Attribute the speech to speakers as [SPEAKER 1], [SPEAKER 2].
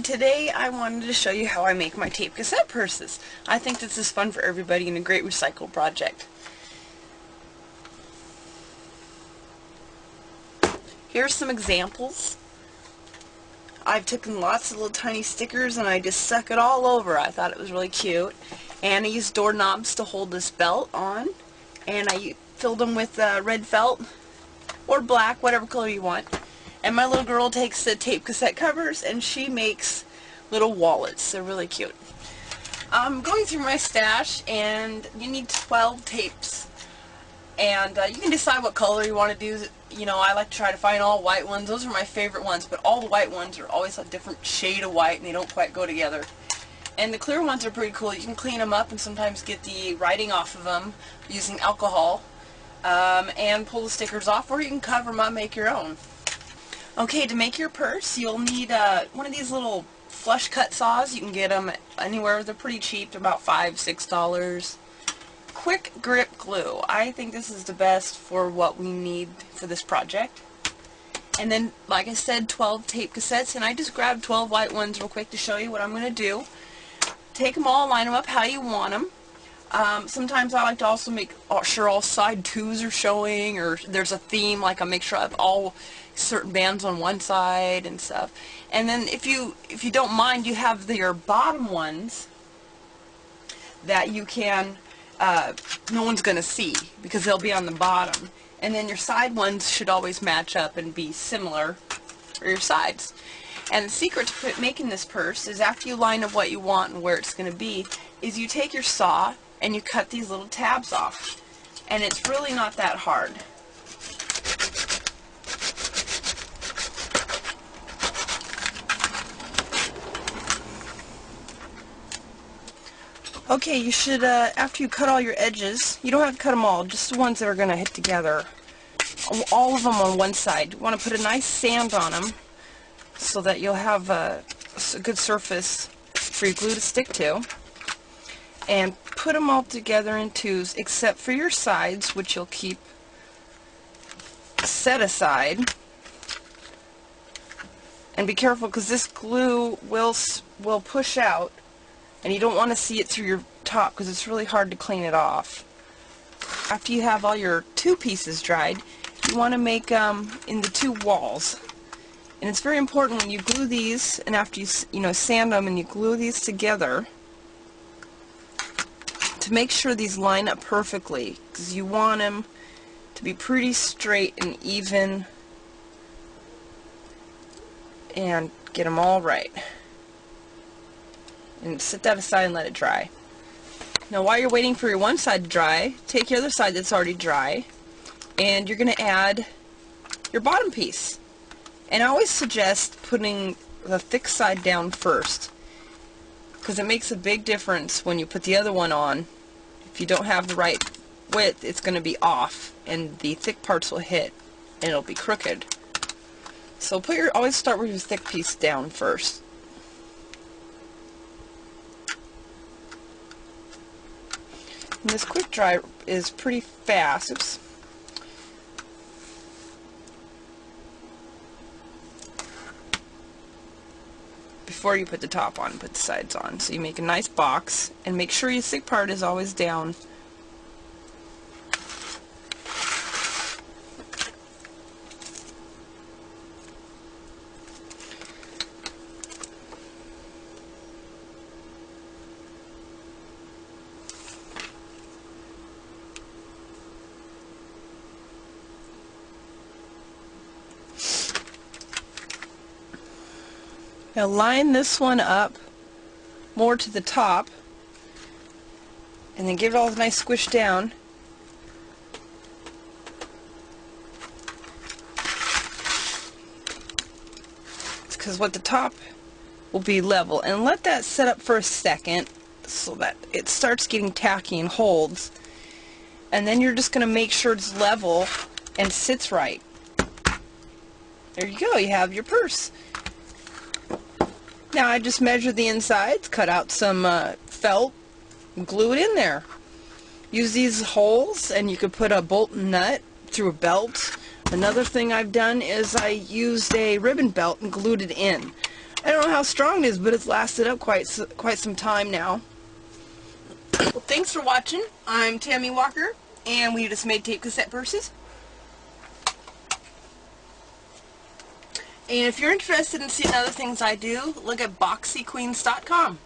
[SPEAKER 1] Today I wanted to show you how I make my tape cassette purses. I think this is fun for everybody and a great recycle project. Here's some examples. I've taken lots of little tiny stickers and I just stuck it all over. I thought it was really cute. And I used doorknobs to hold this belt on. And I filled them with red felt or black, whatever color you want. And my little girl takes the tape cassette covers and she makes little wallets. They're really cute. I'm going through my stash and you need 12 tapes. And you can decide what color you want to do. You know, I like to try to find all white ones. Those are my favorite ones, but all the white ones are always a different shade of white and they don't quite go together. And the clear ones are pretty cool. You can clean them up and sometimes get the writing off of them using alcohol and pull the stickers off, or you can cover them up, make your own. Okay, to make your purse, you'll need one of these little flush cut saws. You can get them anywhere. They're pretty cheap. They're about $5, $6. Quick grip glue. I think this is the best for what we need for this project. And then, like I said, 12 tape cassettes, and I just grabbed 12 white ones real quick to show you what I'm going to do. Take them all, line them up how you want them. Sometimes I like to also make sure all side twos are showing, or there's a theme, like I make sure I have all certain bands on one side and stuff. And then if you don't mind, you have your bottom ones that you can no one's gonna see because they'll be on the bottom, and then your side ones should always match up and be similar for your sides. And the secret to making this purse is, after you line up what you want and where it's gonna be, is you take your saw and you cut these little tabs off, and it's really not that hard. Okay, you should, after you cut all your edges, you don't have to cut them all, just the ones that are going to hit together. All of them on one side. You want to put a nice sand on them so that you'll have a good surface for your glue to stick to. And put them all together in twos, except for your sides, which you'll keep set aside. And be careful, because this glue will push out, and you don't want to see it through your top because it's really hard to clean it off. After you have all your two pieces dried, you want to make in the two walls. And it's very important when you glue these, and after you sand them and you glue these together, to make sure these line up perfectly, because you want them to be pretty straight and even and get them all right. And set that aside and let it dry. Now, while you're waiting for your one side to dry, take your other side that's already dry, and you're going to add your bottom piece. And I always suggest putting the thick side down first, because it makes a big difference when you put the other one on. If you don't have the right width, it's going to be off, and the thick parts will hit, and it'll be crooked. So always start with your thick piece down first. And this quick dry is pretty fast. Oops. Before you put the top on, put the sides on. So you make a nice box, and make sure your thick part is always down. Now line this one up more to the top, and then give it all a nice squish down. Because what the top will be level, and let that set up for a second so that it starts getting tacky and holds, and then you're just going to make sure it's level and sits right. There you go, you have your purse. Now I just measured the insides, cut out some felt, and glue it in there. Use these holes, and you could put a bolt and nut through a belt. Another thing I've done is I used a ribbon belt and glued it in. I don't know how strong it is, but it's lasted up quite some time now. Well, thanks for watching. I'm Tammy Walker, and we just made tape cassette purses. And if you're interested in seeing other things I do, look at boxyqueens.com.